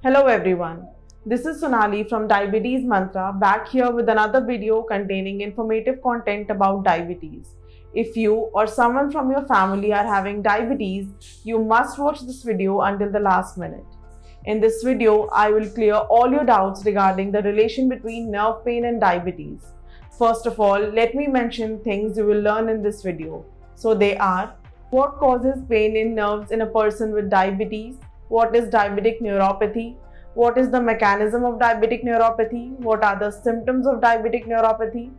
Hello everyone, this is Sonali from Diabetes Mantra back here with another video containing informative content about diabetes. If you or someone from your family are having diabetes, you must watch this video until the last minute. In this video, I will clear all your doubts regarding the relation between nerve pain and diabetes. First of all, let me mention things you will learn in this video. So they are: what causes pain in nerves in a person with diabetes? What is diabetic neuropathy? What is the mechanism of diabetic neuropathy? What are the symptoms of diabetic neuropathy?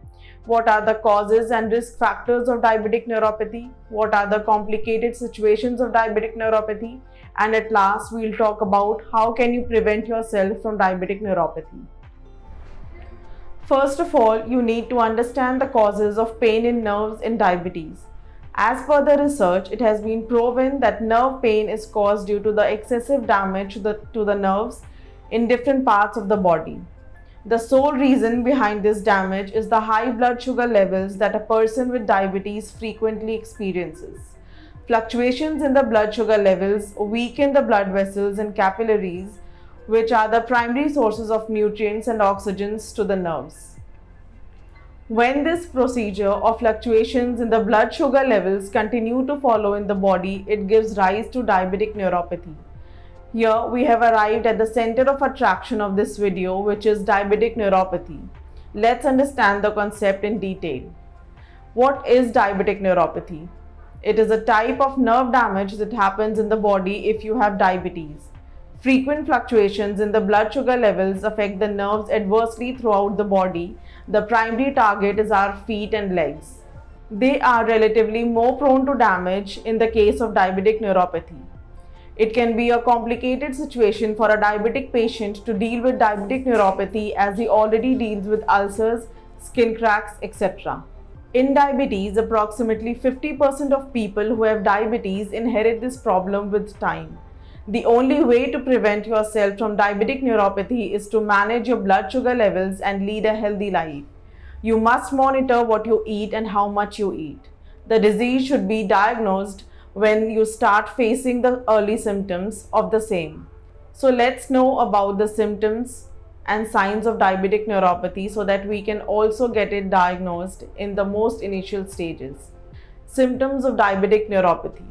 What are the causes and risk factors of diabetic neuropathy? What are the complicated situations of diabetic neuropathy? And at last, we'll talk about how can you prevent yourself from diabetic neuropathy. First of all, you need to understand the causes of pain in nerves in diabetes. As per the research, it has been proven that nerve pain is caused due to the excessive damage to the nerves in different parts of the body. The sole reason behind this damage is the high blood sugar levels that a person with diabetes frequently experiences. Fluctuations in the blood sugar levels weaken the blood vessels and capillaries, which are the primary sources of nutrients and oxygens to the nerves. When this procedure or fluctuations in the blood sugar levels continue to follow in the body, it gives rise to diabetic neuropathy. Here we have arrived at the center of attraction of this video, which is diabetic neuropathy. Let's understand the concept in detail. What is diabetic neuropathy? It is a type of nerve damage that happens in the body if you have diabetes. Frequent fluctuations in the blood sugar levels affect the nerves adversely throughout the body. The primary target is our feet and legs. They are relatively more prone to damage in the case of diabetic neuropathy. It can be a complicated situation for a diabetic patient to deal with diabetic neuropathy as he already deals with ulcers, skin cracks, etc. In diabetes, approximately 50% of people who have diabetes inherit this problem with time. The only way to prevent yourself from diabetic neuropathy is to manage your blood sugar levels and lead a healthy life. You must monitor what you eat and how much you eat. The disease should be diagnosed when you start facing the early symptoms of the same. So let's know about the symptoms and signs of diabetic neuropathy so that we can also get it diagnosed in the most initial stages. Symptoms of diabetic neuropathy.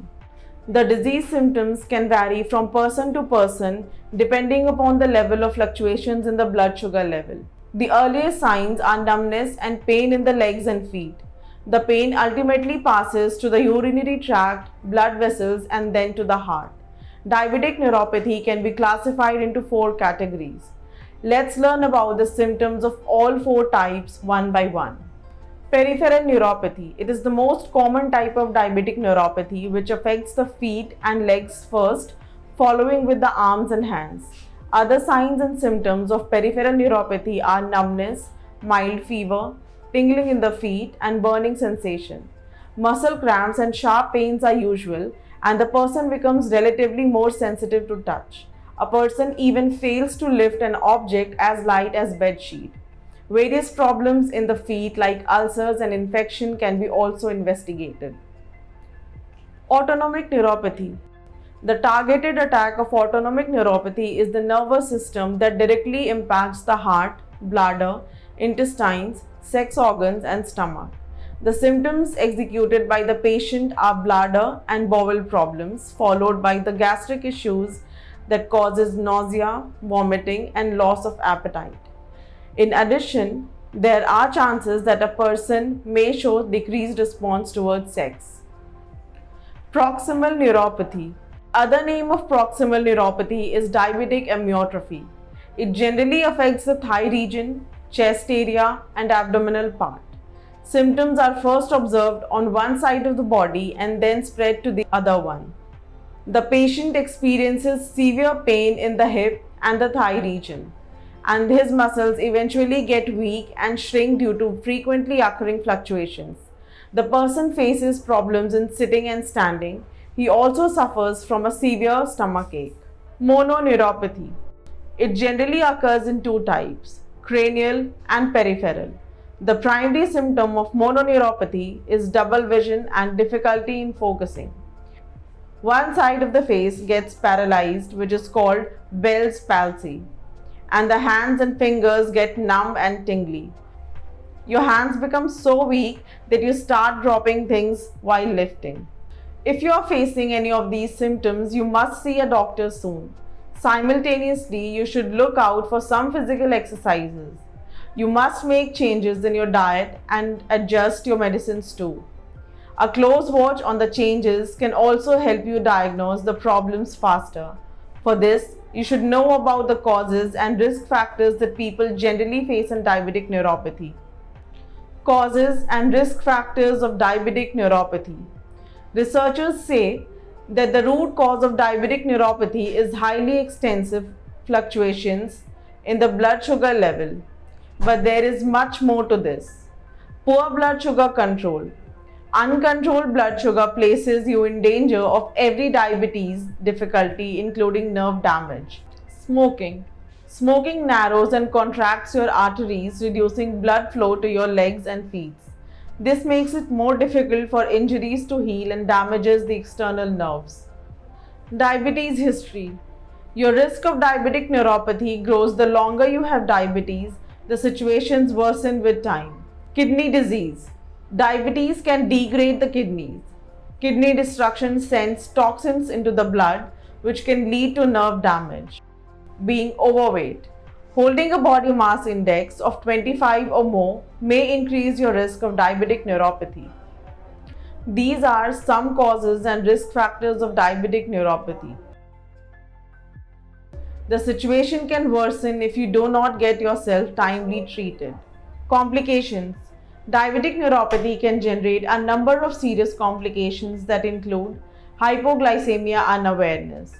The disease symptoms can vary from person to person depending upon the level of fluctuations in the blood sugar level. The earliest signs are numbness and pain in the legs and feet. The pain ultimately passes to the urinary tract, blood vessels, and then to the heart. Diabetic neuropathy can be classified into 4 categories. Let's learn about the symptoms of all 4 types one by one. Peripheral neuropathy. It is the most common type of diabetic neuropathy which affects the feet and legs first, following with the arms and hands. Other signs and symptoms of peripheral neuropathy are numbness, mild fever, tingling in the feet, and burning sensation. Muscle cramps and sharp pains are usual, and the person becomes relatively more sensitive to touch. A person even fails to lift an object as light as bed sheet. Various problems in the feet like ulcers and infection can be also investigated. Autonomic neuropathy. The targeted attack of autonomic neuropathy is the nervous system that directly impacts the heart, bladder, intestines, sex organs, and stomach. The symptoms executed by the patient are bladder and bowel problems, followed by the gastric issues that causes nausea, vomiting, and loss of appetite. In addition, there are chances that a person may show decreased response towards sex. Proximal neuropathy. Other name of proximal neuropathy is diabetic amyotrophy. It generally affects the thigh region, chest area, and abdominal part. Symptoms are first observed on one side of the body and then spread to the other one. The patient experiences severe pain in the hip and the thigh region, and his muscles eventually get weak and shrink due to frequently occurring fluctuations. The person faces problems in sitting and standing. He also suffers from a severe stomach ache. Mononeuropathy. It generally occurs in 2 types, cranial and peripheral. The primary symptom of mononeuropathy is double vision and difficulty in focusing. One side of the face gets paralyzed, which is called Bell's palsy, and the hands and fingers get numb and tingly. Your hands become so weak that you start dropping things while lifting. If you are facing any of these symptoms, you must see a doctor soon. Simultaneously, you should look out for some physical exercises. You must make changes in your diet and adjust your medicines too. A close watch on the changes can also help you diagnose the problems faster. For this, you should know about the causes and risk factors that people generally face in diabetic neuropathy. Causes and risk factors of diabetic neuropathy. Researchers say that the root cause of diabetic neuropathy is highly extensive fluctuations in the blood sugar level. But there is much more to this. Poor blood sugar control. Uncontrolled blood sugar places you in danger of every diabetes difficulty, including nerve damage. Smoking. Smoking narrows and contracts your arteries, reducing blood flow to your legs and feet. This makes it more difficult for injuries to heal and damages the external nerves. Diabetes history. Your risk of diabetic neuropathy grows the longer you have diabetes. The situations worsen with time. Kidney disease. Diabetes can degrade the kidneys. Kidney destruction sends toxins into the blood, which can lead to nerve damage. Being overweight. Holding a body mass index of 25 or more may increase your risk of diabetic neuropathy. These are some causes and risk factors of diabetic neuropathy. The situation can worsen if you do not get yourself timely treated. Complications. Diabetic neuropathy can generate a number of serious complications that include hypoglycemia unawareness.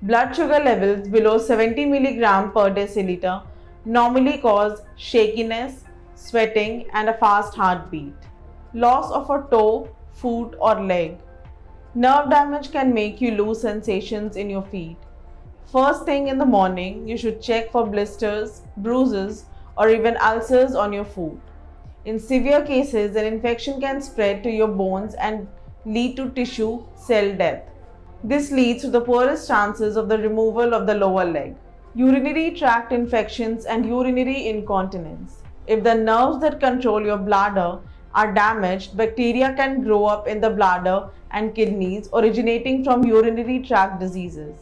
Blood sugar levels below 70 mg per deciliter normally cause shakiness, sweating, and a fast heartbeat. Loss of a toe, foot, or leg. Nerve damage can make you lose sensations in your feet. First thing in the morning, you should check for blisters, bruises, or even ulcers on your foot. In severe cases, an infection can spread to your bones and lead to tissue cell death. This leads to the poorest chances of the removal of the lower leg. Urinary tract infections and urinary incontinence. If the nerves that control your bladder are damaged, bacteria can grow up in the bladder and kidneys, originating from urinary tract diseases.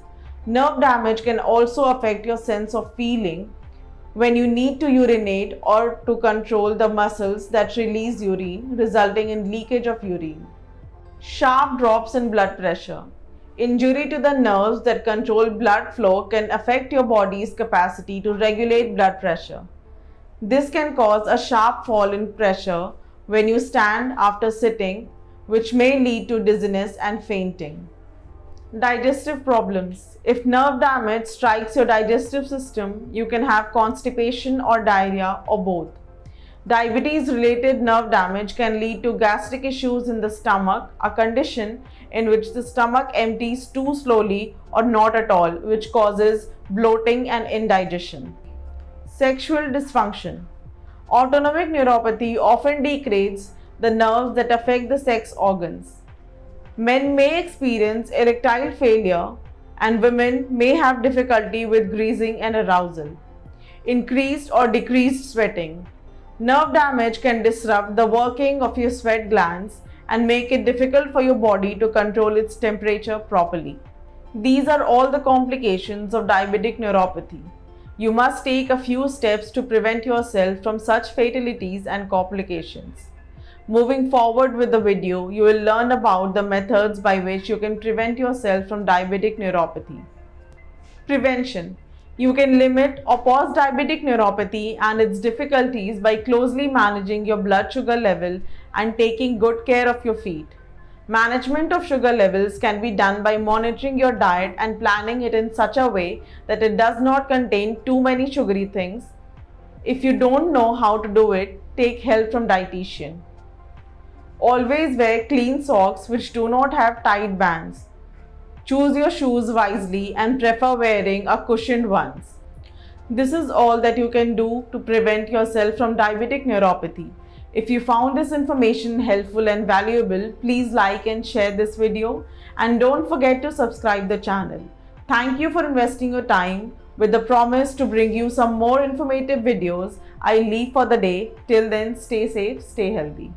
Nerve damage can also affect your sense of feeling when you need to urinate or to control the muscles that release urine, resulting in leakage of urine. Sharp drops in blood pressure. Injury to the nerves that control blood flow can affect your body's capacity to regulate blood pressure. This can cause a sharp fall in pressure when you stand after sitting, which may lead to dizziness and fainting. Digestive problems. If nerve damage strikes your digestive system, you can have constipation or diarrhea or both. Diabetes-related nerve damage can lead to gastric issues in the stomach, a condition in which the stomach empties too slowly or not at all, which causes bloating and indigestion. Sexual dysfunction. Autonomic neuropathy often degrades the nerves that affect the sex organs. Men may experience erectile failure and women may have difficulty with greasing and arousal. Increased or decreased sweating. Nerve damage can disrupt the working of your sweat glands and make it difficult for your body to control its temperature properly. These are all the complications of diabetic neuropathy. You must take a few steps to prevent yourself from such fatalities and complications. Moving forward with the video, you will learn about the methods by which you can prevent yourself from diabetic neuropathy. Prevention. You can limit or pause diabetic neuropathy and its difficulties by closely managing your blood sugar level and taking good care of your feet. Management of sugar levels can be done by monitoring your diet and planning it in such a way that it does not contain too many sugary things. If you don't know how to do it, take help from dietitian. Always wear clean socks which do not have tight bands. Choose your shoes wisely and prefer wearing a cushioned ones. This is all that you can do to prevent yourself from diabetic neuropathy. If you found this information helpful and valuable, please like and share this video, and don't forget to subscribe the channel. Thank you for investing your time. With the promise to bring you some more informative videos, I leave for the day. Till then, stay safe, stay healthy.